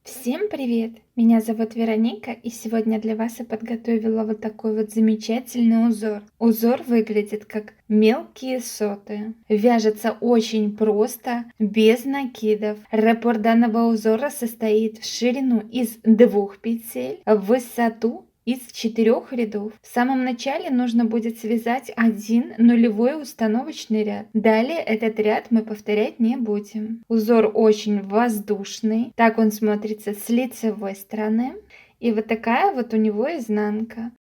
Всем привет! Меня зовут Вероника, и сегодня для вас я подготовила вот такой вот замечательный узор. Узор выглядит как мелкие соты. Вяжется очень просто, без накидов. Раппорт данного узора состоит в ширину из 2 петель, в высоту из 4 рядов. В самом начале нужно будет связать один нулевой установочный ряд. Далее этот ряд мы повторять не будем. Узор очень воздушный. Так он смотрится с лицевой стороны. И вот такая вот у него изнанка.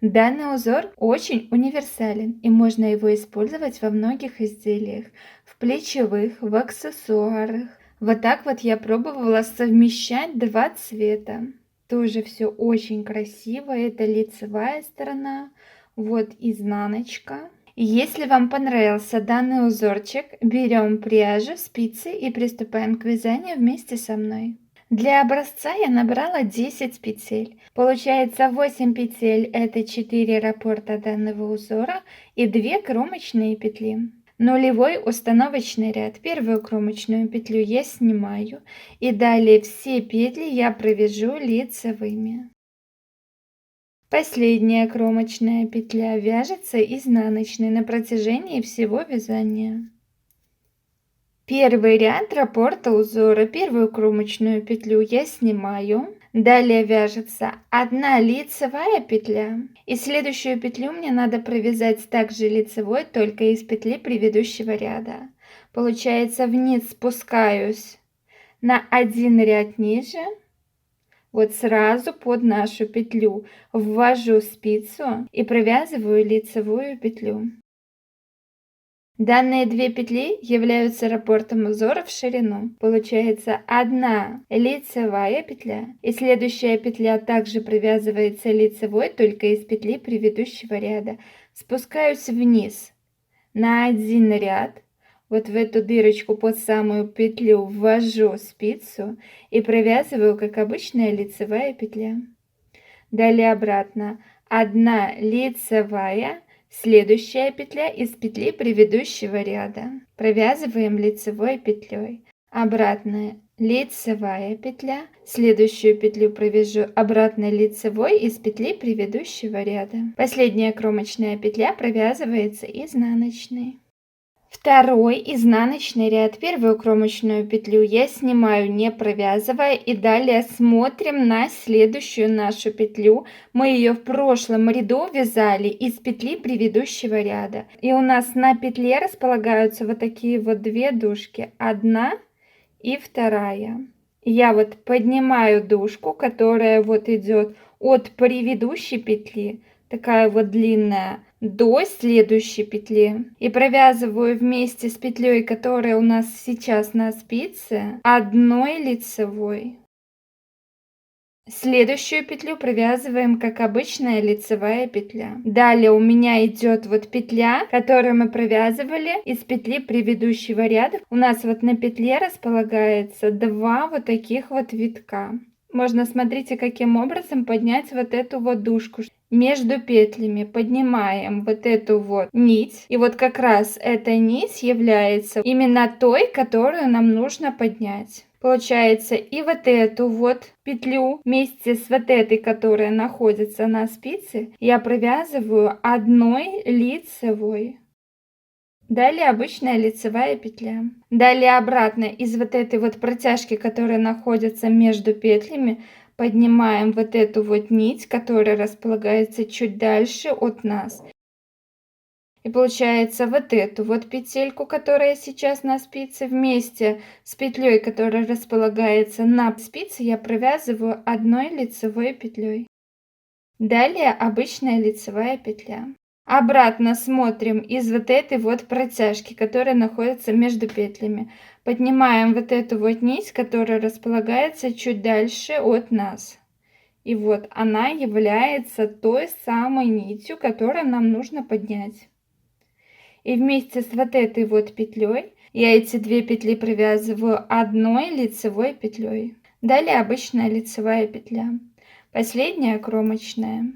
Данный узор очень универсален, и можно его использовать во многих изделиях. В плечевых, в аксессуарах. Вот так вот я пробовала совмещать два цвета. Тоже все очень красиво. Это лицевая сторона, вот изнаночка. Если вам понравился данный узорчик, берем пряжу, спицы и приступаем к вязанию вместе со мной. Для образца я набрала 10 петель. Получается 8 петель, это 4 раппорта данного узора и 2 кромочные петли. Нулевой установочный ряд. Первую кромочную петлю я снимаю, и далее все петли я провяжу лицевыми. Последняя кромочная петля вяжется изнаночной на протяжении всего вязания. Первый ряд раппорта узора, первую кромочную петлю я снимаю. Далее вяжется 1 лицевая петля, и следующую петлю мне надо провязать также лицевой, только из петли предыдущего ряда. Получается, вниз спускаюсь на 1 ряд ниже, вот сразу под нашу петлю ввожу спицу и провязываю лицевую петлю. Данные 2 петли являются раппортом узора в ширину. Получается 1 лицевая петля, и следующая петля также провязывается лицевой, только из петли предыдущего ряда. Спускаюсь вниз на 1 ряд, вот в эту дырочку под самую петлю ввожу спицу и провязываю, как обычная лицевая петля. Далее обратно 1 лицевая, следующая петля из петли предыдущего ряда. Провязываем лицевой петлей. Обратная лицевая петля, следующую петлю провяжу обратно лицевой из петли предыдущего ряда. Последняя кромочная петля провязывается изнаночной. Второй изнаночный ряд, первую кромочную петлю я снимаю, не провязывая, и далее смотрим на следующую нашу петлю. Мы ее в прошлом ряду вязали из петли предыдущего ряда, и у нас на петле располагаются вот такие вот 2 дужки, 1 и 2. Я вот поднимаю дужку, которая вот идет от предыдущей петли, такая вот длинная, до следующей петли, и провязываю вместе с петлей, которая у нас сейчас на спице, 1 лицевой. Следующую петлю провязываем, как обычная лицевая петля. Далее у меня идет вот петля, которую мы провязывали из петли предыдущего ряда. У нас вот на петле располагается 2 вот таких вот витка. Можно, смотрите, каким образом поднять вот эту вот дужку. Между петлями поднимаем вот эту вот нить, и вот как раз эта нить является именно той, которую нам нужно поднять. Получается, и вот эту вот петлю вместе с вот этой, которая находится на спице, я провязываю 1 лицевой. Далее обычная лицевая петля. Далее обратно из вот этой вот протяжки, которая находится между петлями, поднимаем вот эту вот нить, которая располагается чуть дальше от нас. И получается, вот эту вот петельку, которая сейчас на спице, вместе с петлей, которая располагается на спице, я провязываю 1 лицевой петлей. Далее обычная лицевая петля. Обратно смотрим из вот этой вот протяжки, которая находится между петлями. Поднимаем вот эту вот нить, которая располагается чуть дальше от нас. И вот она является той самой нитью, которую нам нужно поднять. И вместе с вот этой вот петлей я эти 2 петли провязываю 1 лицевой петлей. Далее обычная лицевая петля. Последняя кромочная.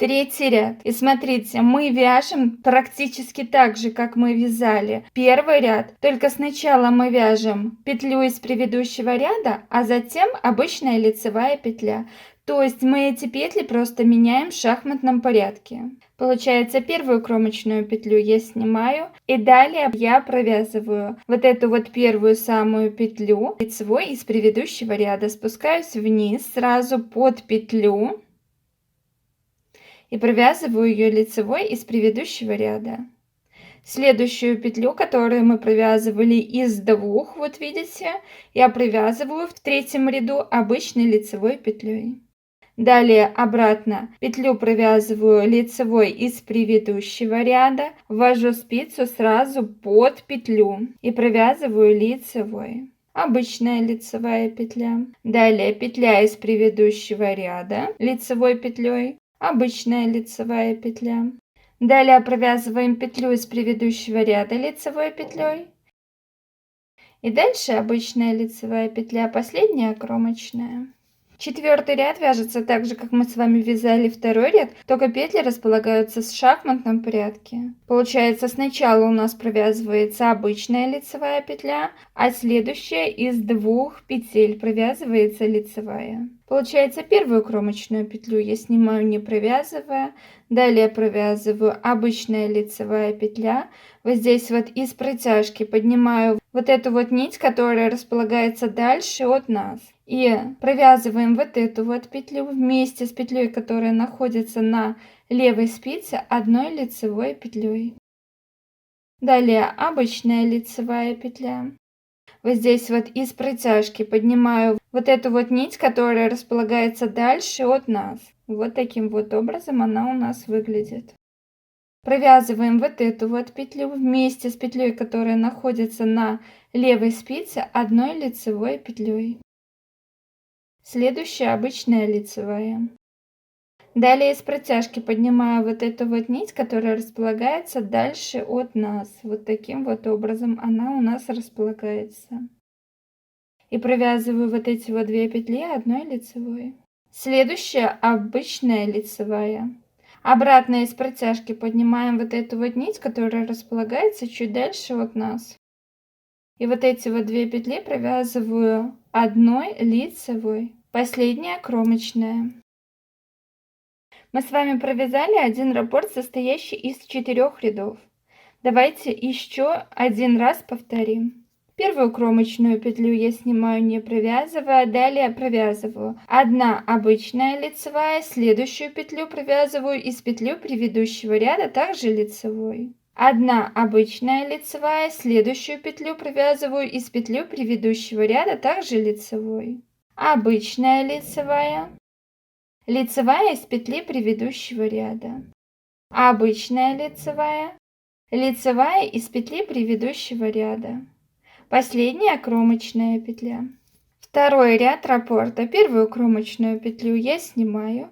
Третий ряд. И смотрите, мы вяжем практически так же, как мы вязали первый ряд, только сначала мы вяжем петлю из предыдущего ряда, а затем обычная лицевая петля. То есть мы эти петли просто меняем в шахматном порядке. Получается, первую кромочную петлю я снимаю, и далее я провязываю вот эту вот первую самую петлю лицевой из предыдущего ряда, спускаюсь вниз сразу под петлю и провязываю ее лицевой из предыдущего ряда. Следующую петлю, которую мы провязывали из двух, вот видите, я провязываю в третьем ряду обычной лицевой петлей. Далее обратно петлю провязываю лицевой из предыдущего ряда, ввожу спицу сразу под петлю и провязываю лицевой. Обычная лицевая петля. Далее петля из предыдущего ряда лицевой петлей, обычная лицевая петля. Далее провязываем петлю из предыдущего ряда лицевой петлей. И дальше обычная лицевая петля, последняя кромочная. Четвертый ряд вяжется так же, как мы с вами вязали второй ряд, только петли располагаются в шахматном порядке. Получается, сначала у нас провязывается обычная лицевая петля, а следующая из двух петель провязывается лицевая. Получается, первую кромочную петлю я снимаю, не провязывая, далее провязываю обычная лицевая петля. Вот здесь вот из протяжки поднимаю вот эту вот нить, которая располагается дальше от нас. И провязываем вот эту вот петлю вместе с петлей, которая находится на левой спице, одной лицевой петлей. Далее обычная лицевая петля. Вот здесь вот из протяжки поднимаю вот эту вот нить, которая располагается дальше от нас. Вот таким вот образом она у нас выглядит. Провязываем вот эту вот петлю вместе с петлей, которая находится на левой спице, одной лицевой петлей. Следующая обычная лицевая. Далее из протяжки поднимаю вот эту вот нить, которая располагается дальше от нас. Вот таким вот образом она у нас располагается. И провязываю вот эти вот две петли одной лицевой. Следующая обычная лицевая. Обратно из протяжки поднимаем вот эту вот нить, которая располагается чуть дальше от нас. И вот эти вот две петли провязываю одной лицевой. Последняя кромочная. Мы с вами провязали один раппорт, состоящий из 4 рядов. Давайте еще один раз повторим. Первую кромочную петлю я снимаю, не провязывая, далее провязываю одна обычная лицевая, следующую петлю провязываю из петли предыдущего ряда, также лицевой. Одна обычная лицевая, следующую петлю провязываю из петли предыдущего ряда, также лицевой. Обычная лицевая, лицевая из петли предыдущего ряда. Обычная лицевая, лицевая из петли предыдущего ряда. Последняя кромочная петля. Второй ряд раппорта. Первую кромочную петлю я снимаю.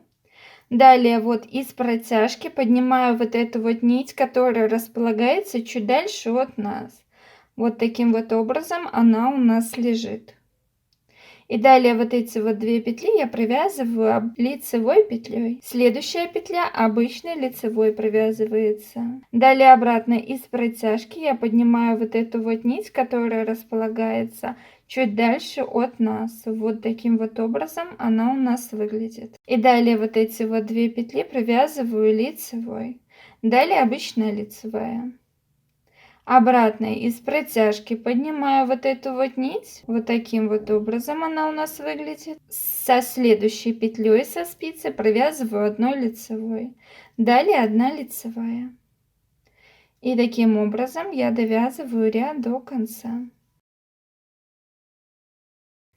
Далее вот из протяжки поднимаю вот эту вот нить, которая располагается чуть дальше от нас. Вот таким вот образом она у нас лежит. И далее вот эти вот две петли я провязываю лицевой петлей. Следующая петля обычной лицевой провязывается. Далее обратно из протяжки я поднимаю вот эту вот нить, которая располагается чуть дальше от нас. Вот таким вот образом она у нас выглядит. И далее вот эти вот две петли провязываю лицевой. Далее обычная лицевая. Обратно из протяжки поднимаю вот эту вот нить. Вот таким вот образом она у нас выглядит. Со следующей петлей со спицы провязываю одной лицевой. Далее одна лицевая. И таким образом я довязываю ряд до конца.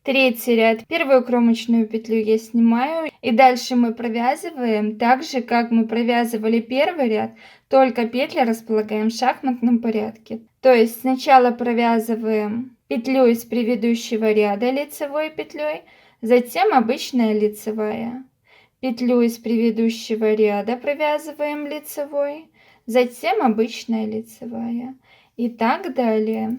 Третий ряд. Первую кромочную петлю я снимаю, и дальше мы провязываем так же, как мы провязывали первый ряд, только петли располагаем в шахматном порядке. То есть сначала провязываем петлю из предыдущего ряда лицевой петлей, затем обычная лицевая. Петлю из предыдущего ряда провязываем лицевой, затем обычная лицевая. И так далее.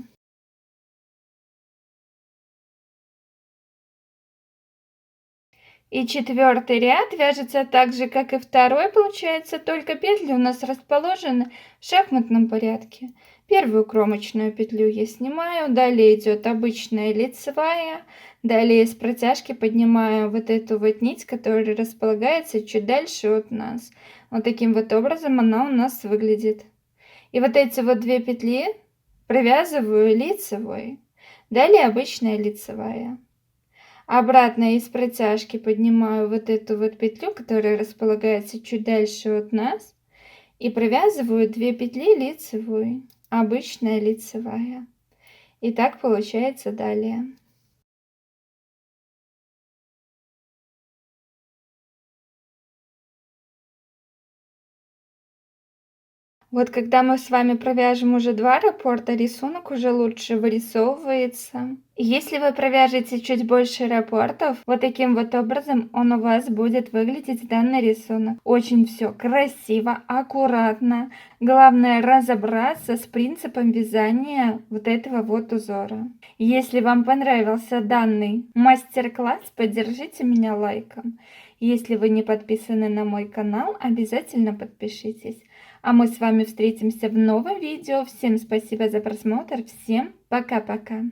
И четвертый ряд вяжется так же, как и второй, получается, только петли у нас расположены в шахматном порядке. Первую кромочную петлю я снимаю, далее идет обычная лицевая, далее с протяжки поднимаю вот эту вот нить, которая располагается чуть дальше от нас. Вот таким вот образом она у нас выглядит. И вот эти вот 2 петли провязываю лицевой, далее обычная лицевая. Обратно из протяжки поднимаю вот эту вот петлю, которая располагается чуть дальше от нас, и провязываю 2 петли лицевой, обычная лицевая. И так получается далее. Вот когда мы с вами провяжем уже 2 раппорта, рисунок уже лучше вырисовывается. Если вы провяжете чуть больше раппортов, вот таким вот образом он у вас будет выглядеть, данный рисунок. Очень все красиво, аккуратно. Главное разобраться с принципом вязания вот этого вот узора. Если вам понравился данный мастер-класс, поддержите меня лайком. Если вы не подписаны на мой канал, обязательно подпишитесь. А мы с вами встретимся в новом видео. Всем спасибо за просмотр. Всем пока-пока.